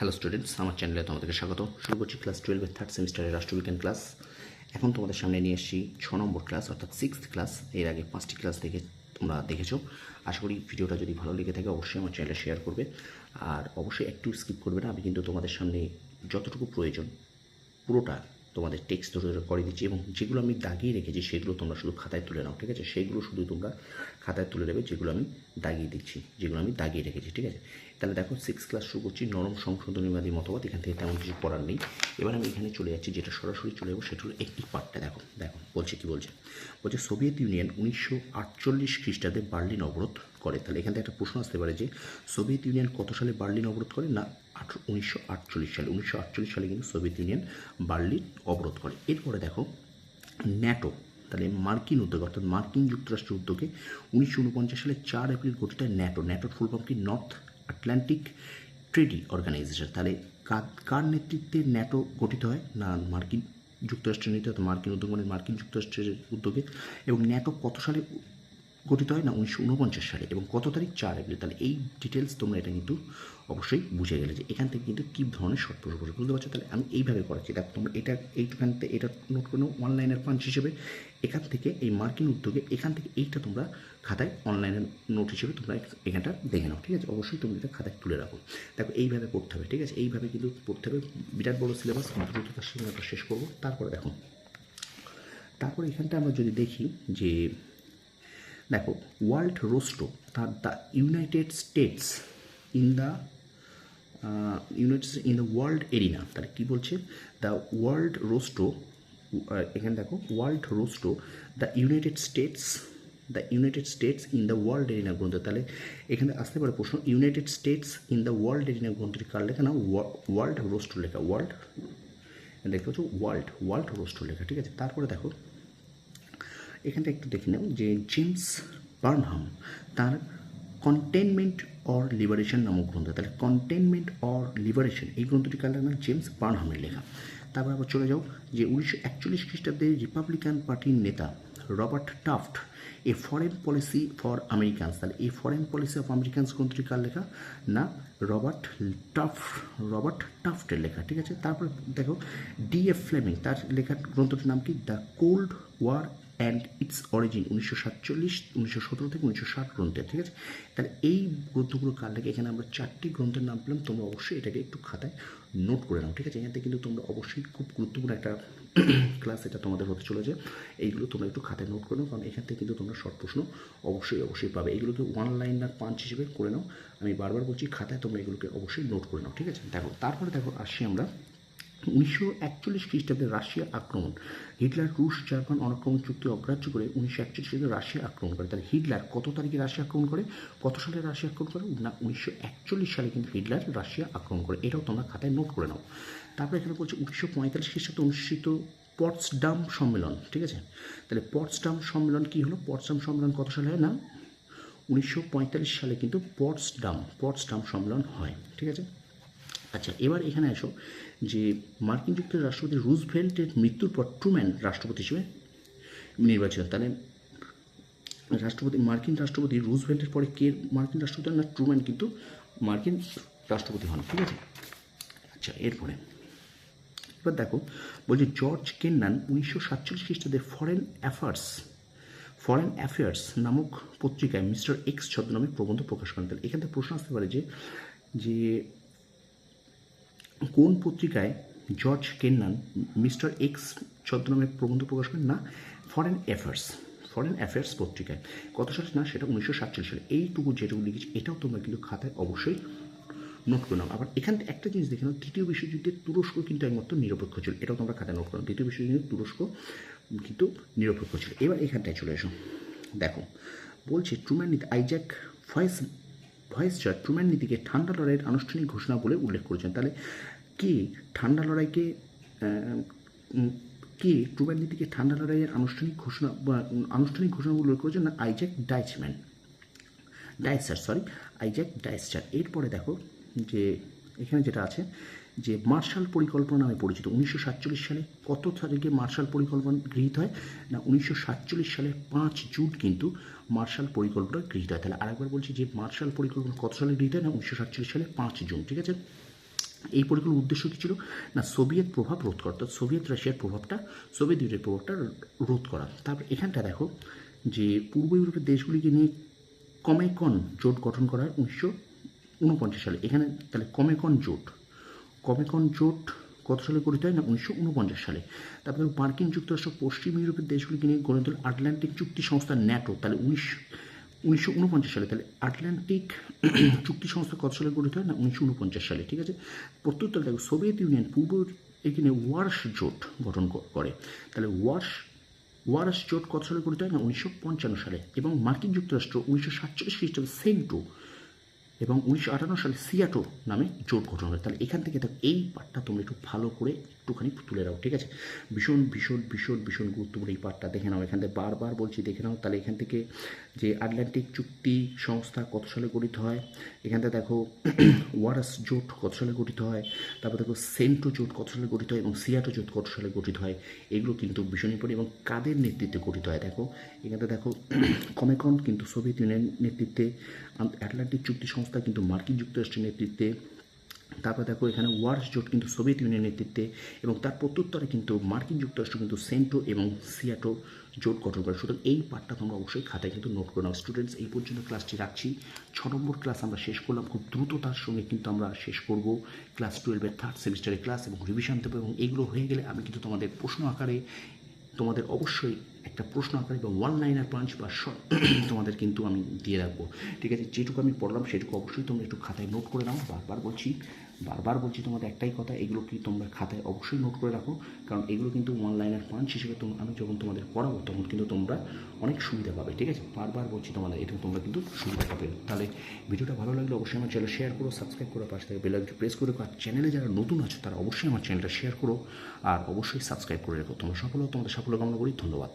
Hello students, আমার চ্যানেলে তোমাদেরকে স্বাগত। শুরু করছি ক্লাস 12-এর থার্ড সেমিস্টারের রাষ্ট্রবিজ্ঞান ক্লাস। এখন তোমাদের সামনে নিয়ে এসেছি 6 নম্বর ক্লাস, অর্থাৎ 6th ক্লাস। এর আগে 5টি ক্লাস তোমরা দেখেছো। আশা করি ভিডিওটা যদি ভালো লেগে থাকে অবশ্যই আমার চ্যানেলে শেয়ার করবে, আর অবশ্যই একটু স্কিপ করবে না। আমি কিন্তু তোমাদের সামনে যতটুকু প্রয়োজন পুরোটা তোমাদের টেক্সট ধরে করে দিচ্ছি, এবং যেগুলো আমি দাগিয়ে রেখেছি সেগুলো তোমরা শুধু খাতায় তুলে নাও, ঠিক আছে? সেইগুলো শুধু তোমরা খাতায় তুলে নেবে, যেগুলো আমি দাগিয়ে দিচ্ছি, যেগুলো আমি দাগিয়ে রেখেছি, ঠিক আছে? তাহলে দেখো 6 ক্লাস শুরু করছি। নরম সংশোধনীবাদী মতবাদ, এখান থেকে তেমন কিছু পড়ার নেই। এবার আমি এখানে চলে যাচ্ছি, যেটা সরাসরি চলে যাবো সেটা হলো একটি পার্টটা। দেখো দেখো বলছে কি বলছে সোভিয়েত ইউনিয়ন 1948 খ্রিস্টাব্দে বার্লিন অবরোধ করে। তাহলে এখান থেকে একটা প্রশ্ন আসতে পারে যে সোভিয়েত ইউনিয়ন কত সালে বার্লিন অবরোধ করে? না, 1948 সালে। 1948 সালে কিন্তু সোভিয়েত ইউনিয়ন বার্লিন অবরোধ করে। এরপরে দেখো ন্যাটো, তাহলে মার্কিন উদ্যোগ, অর্থাৎ মার্কিন যুক্তরাষ্ট্রের উদ্যোগে 1949 সালে 4 এপ্রিল গঠিত হয় ন্যাটো। ন্যাটোর ফুল ফর্ম কি? North Atlantic treaty organisation. তাহলে কার নেতৃত্বে ন্যাটো গঠিত হয়? না, মার্কিন যুক্তরাষ্ট্রের নেতৃত্বে, অর্থাৎ মার্কিন উদ্যোগ মানে মার্কিন যুক্তরাষ্ট্রের উদ্যোগে। এবং ন্যাটো কত সালে গঠিত হয়? না, 1949 সালে। এবং কত তারিখ? 4 এপ্রিল। তাহলে এই ডিটেলস তোমরা এটা কিন্তু অবশ্যই বুঝে গেলে যে এখান থেকে কিন্তু কী ধরনের শর্ট প্রশ্ন করছে, বুঝতে পারছো? তাহলে আমি এইভাবে করাচ্ছি। দেখো তোমরা এইখান থেকে এটা নোট করে নাও অনলাইনের পাঞ্চ হিসেবে। এখান থেকে এই মার্কিন উদ্যোগে, এখান থেকে এইটা তোমরা খাতায় অনলাইনের নোট হিসেবে তোমরা এখানটা দেখে নাও, ঠিক আছে? অবশ্যই তুমি এটা খাতায় তুলে রাখো। দেখো এইভাবে পড়তে হবে, ঠিক আছে? এইভাবে কিন্তু পড়তে হবে। বিরাট বড় সিলেবাস, দ্রুত তার সঙ্গে আমরা শেষ করবো। তারপরে দেখো, তারপরে এখানটা আমরা যদি দেখি যে দেখো ওয়ার্ল্ড রোস্টো, তার the United States in the world arena. তাহলে কী বলছে? দ্য ওয়ার্ল্ড রোস্টো, এখানে দেখো Walt Rostow the United States in the world arena গ্রন্থ। তাহলে এখানে আসতে পারে প্রশ্ন, United States in the world arena গ্রন্থটি কার লেখা? না, ওয়ার্ল্ড রোস্টো লেখা। দেখতে পাচ্ছ ওয়ার্ল্ড রোস্টো লেখা, ঠিক আছে? তারপরে দেখো এখানটা একটু দেখে নাও যে জেমস বার্নহাম তার কন্টেনমেন্ট অর লিবারেশন নামক গ্রন্থ। তাহলে কন্টেনমেন্ট অর লিবারেশন এই গ্রন্থটি কার লেখা? জেমস বার্নহামের লেখা। তারপর আবার চলে যাও যে 1941 খ্রিস্টাব্দে রিপাবলিকান পার্টির নেতা Robert tuft A foreign policy for Americans. তাহলে এই ফরেন পলিসি অফ আমেরিকানস গ্রন্থটি কার লেখা? না, রবার্ট টাফটের লেখা, ঠিক আছে? তারপর দেখো D.F. ফ্লেমিং, তার লেখা গ্রন্থটির নাম কি? The cold war and its origin, 1917 থেকে 1960 গ্রন্থের, ঠিক আছে? তাহলে এই গ্রন্থগুলো কার লেখা? এখানে আমরা 4টি গ্রন্থের নাম পেলাম। তোমরা অবশ্যই এটাকে একটু খাতায় নোট করে নাও, ঠিক আছে? এখান থেকে কিন্তু তোমরা অবশ্যই খুব গুরুত্বপূর্ণ একটা ক্লাস এটা তোমাদের হতে চলেছে। এইগুলো তোমরা একটু খাতায় নোট করে নাও, কারণ এখান থেকে কিন্তু তোমরা শর্ট প্রশ্ন অবশ্যই পাবে। এইগুলোকে ওয়ান লাইনার পাঞ্চ হিসেবে করে নাও। আমি বারবার বলছি, খাতায় তোমরা এগুলোকে অবশ্যই নোট করে নাও, ঠিক আছে? দেখো তারপরে দেখো আসছি আমরা 1941 খ্রিস্টাব্দে রাশিয়া আক্রমণ। হিটলার রুশ জার্মান অনাক্রমণ চুক্তি অগ্রাহ্য করে 1941 খ্রিস্টাব্দে রাশিয়া আক্রমণ করে। তাহলে হিটলার কত তারিখে রাশিয়া আক্রমণ করে? কত সালে রাশিয়া আক্রমণ করে? না, 1941 সালে কিন্তু হিটলার রাশিয়া আক্রমণ করে। এটাও তোমরা খাতায় নোট করে নাও। তারপরে এখানে বলছে 1945 খ্রিস্টাব্দে অনুষ্ঠিত পটসডাম সম্মেলন, ঠিক আছে? তাহলে পটসডাম সম্মেলন কী হলো? পটসডাম সম্মেলন কত সালে হয়? না, 1945 সালে কিন্তু পটসডাম সম্মেলন হয়, ঠিক আছে? আচ্ছা, এবার এখানে আসো যে মার্কিন যুক্তরাষ্ট্রের রাষ্ট্রপতি রুজভেল্টের মৃত্যুর পর ট্রুম্যান রাষ্ট্রপতি হিসেবে নির্বাচিত। তাহলে মার্কিন রাষ্ট্রপতি রুজভেল্টের পরে কে মার্কিন রাষ্ট্রপতি? না, ট্রুম্যান কিন্তু মার্কিন রাষ্ট্রপতি হন, ঠিক আছে? আচ্ছা, এবার দেখো বলছে জর্জ কেন্নান 1947 খ্রিস্টাব্দে ফরেন অ্যাফেয়ার্স নামক পত্রিকায় মিস্টার এক্স ছদ্মনামে প্রবন্ধ প্রকাশ করেন। তাহলে এখান থেকে প্রশ্ন আসতে পারে যে কোন পত্রিকায় জর্জ কেন্নান মিস্টার এক্স ছদ্মনামে প্রবন্ধ প্রকাশ করেন? না, ফরেন অ্যাফেয়ার্স পত্রিকায়। কত সালে? না, সেটা 1947 সালে। এইটুকু যেটুকু লিখেছি এটাও তোমরা কিন্তু খাতায় অবশ্যই নোট করে নাও। আবার এখান থেকে একটা জিনিস দেখে নাও, তৃতীয় বিশ্বযুদ্ধে তুরস্ক কিন্তু একমাত্র নিরপেক্ষ ছিল। এটাও তোমরা খাতায় নোট করো। তৃতীয় বিশ্বযুদ্ধে তুরস্ক কিন্তু নিরপেক্ষ ছিল। এবার এখানটায় চলে এসো। দেখো বলছে ট্রুম্যান নীতি, আইজ্যাক ভয়েসচার ট্রুম্যান নীতিকে ঠান্ডা লড়াইয়ের আনুষ্ঠানিক ঘোষণা বলে উল্লেখ করেছেন। তাহলে কে ট্রুম্যান নীতিকে ঠান্ডা লড়াইয়ের আনুষ্ঠানিক ঘোষণা উল্লেখ করেছেন? না, আইজ্যাক ডাইসার। এরপরে দেখো যে এখানে যেটা আছে যে মার্শাল পরিকল্পনা নামে পরিচিত 1947 সালে কত তারিখে মার্শাল পরিকল্পনা গৃহীত হয়? না, 1947 সালের 5 জুন কিন্তু মার্শাল পরিকল্পনা গৃহীত হয়। তাহলে আরেকবার বলছি যে মার্শাল পরিকল্পনা কত সালে গৃহীত হয়? না, 1947 সালে 5 জুন, ঠিক আছে? এই পরীক্ষার উদ্দেশ্য কী ছিল না সোভিয়েত প্রভাব রোধ করা, অর্থাৎ সোভিয়েত রাশিয়ার প্রভাবটা, সোভিয়েত ইউনিয়নের প্রভাবটা রোধ করা। তারপর এখানটা দেখো যে পূর্ব ইউরোপের দেশগুলিকে নিয়ে কমেকন জোট গঠন করা হয় 1949 সালে। এখানে তাহলে কমেকন জোট কত সালে গঠিত হয় না 1949 সালে। তারপরে মার্কিন যুক্তরাষ্ট্র পশ্চিম ইউরোপের দেশগুলিকে নিয়ে গঠিত হল আটলান্টিক চুক্তি সংস্থা ন্যাটো, তাহলে 1949 সালে। তাহলে আটলান্টিক চুক্তি সংস্থা কত সালে গঠিত হয় না 1949 সালে, ঠিক আছে। প্রত্যুত্তর দেখো সোভিয়েত ইউনিয়ন পূর্ব এখানে ওয়ার্স জোট গঠন করে, তাহলে ওয়ার্স জোট কত সালে গঠিত হয় না 1955 সালে। এবং মার্কিন যুক্তরাষ্ট্র 1947 খ্রিস্টাব্দে সেন্টো এবং 1958 সালে সিয়াটো নামে জোট গঠন হয়। তাহলে এখান থেকে দেখো এই পার্টটা তোমরা একটু ভালো করে একটুখানি তুলে নাও, ঠিক আছে। ভীষণ ভীষণ ভীষণ ভীষণ গুরুত্বপূর্ণ এই পার্টটা দেখে নাও। এখান থেকে বারবার বলছি দেখে নাও। তাহলে এখান থেকে যে আটলান্টিক চুক্তি সংস্থা কত সালে গঠিত হয়, এখান থেকে দেখো ওয়ারাস জোট কত সালে গঠিত হয়, তারপর দেখো সেন্টো জোট কত সালে গঠিত হয় এবং সিয়াটো জোট কত সালে গঠিত হয়, এগুলো কিন্তু ভীষণ ইম্পর্টেন্ট। এবং কাদের নেতৃত্বে গঠিত হয় দেখো এখানে দেখো কমেকন কিন্তু সোভিয়েত ইউনিয়ন নেতৃত্বে, আটলান্টিক চুক্তি সংস্থা কিন্তু মার্কিন যুক্তরাষ্ট্রের নেতৃত্বে, তারপর দেখো এখানে ওয়ার্স জোট কিন্তু সোভিয়েত ইউনিয়নের নেতৃত্বে, এবং তার প্রত্যুত্তরে কিন্তু মার্কিন যুক্তরাষ্ট্র কিন্তু সেন্টো এবং সিয়াটো জোট গঠন করে। সুতরাং এই পার্টটা তোমরা অবশ্যই খাতায় কিন্তু নোট করে নাও। স্টুডেন্টস, এই পর্যন্ত ক্লাসটি রাখছি। 6 নম্বর ক্লাস আমরা শেষ করলাম, খুব দ্রুততার সঙ্গে কিন্তু আমরা শেষ করব ক্লাস 12-এর 3rd সেমিস্টারের ক্লাস এবং রিভিশন দেবো। এবং এইগুলো হয়ে গেলে আমি কিন্তু তোমাদের প্রশ্ন আকারে তোমাদের অবশ্যই একটা প্রশ্ন আকারে বা ওয়ান লাইনার পাঞ্চ বা তোমাদের কিন্তু আমি দিয়ে রাখবো, ঠিক আছে। যেটুকু আমি পড়লাম সেটুকু অবশ্যই তোমরা একটু খাতায় নোট করে নাও। বারবার বলছি তোমাদের একটাই কথা, এগুলো কি তোমরা খাতায় অবশ্যই নোট করে রাখো, কারণ এগুলো কিন্তু ওয়ান লাইনার পাঞ্চ হিসেবে আমি যখন তোমাদের পড়াবো তখন কিন্তু তোমরা অনেক সুবিধা পাবে, ঠিক আছে। বারবার বলছি তোমাদের এটা তোমরা কিন্তু সুবিধা পাবে। তাহলে ভিডিওটা ভালো লাগলে অবশ্যই আমার চ্যানেল শেয়ার করো, সাবস্ক্রাইব করো, পাশে থেকে বেল আইকনটি প্রেস করে রাখো। আর চ্যানেলে যারা নতুন আছে তারা অবশ্যই আমার চ্যানেলটা শেয়ার করো আর অবশ্যই সাবস্ক্রাইব করে রাখো। তোমরা তোমাদের সাফল্য কামনা করি। ধন্যবাদ।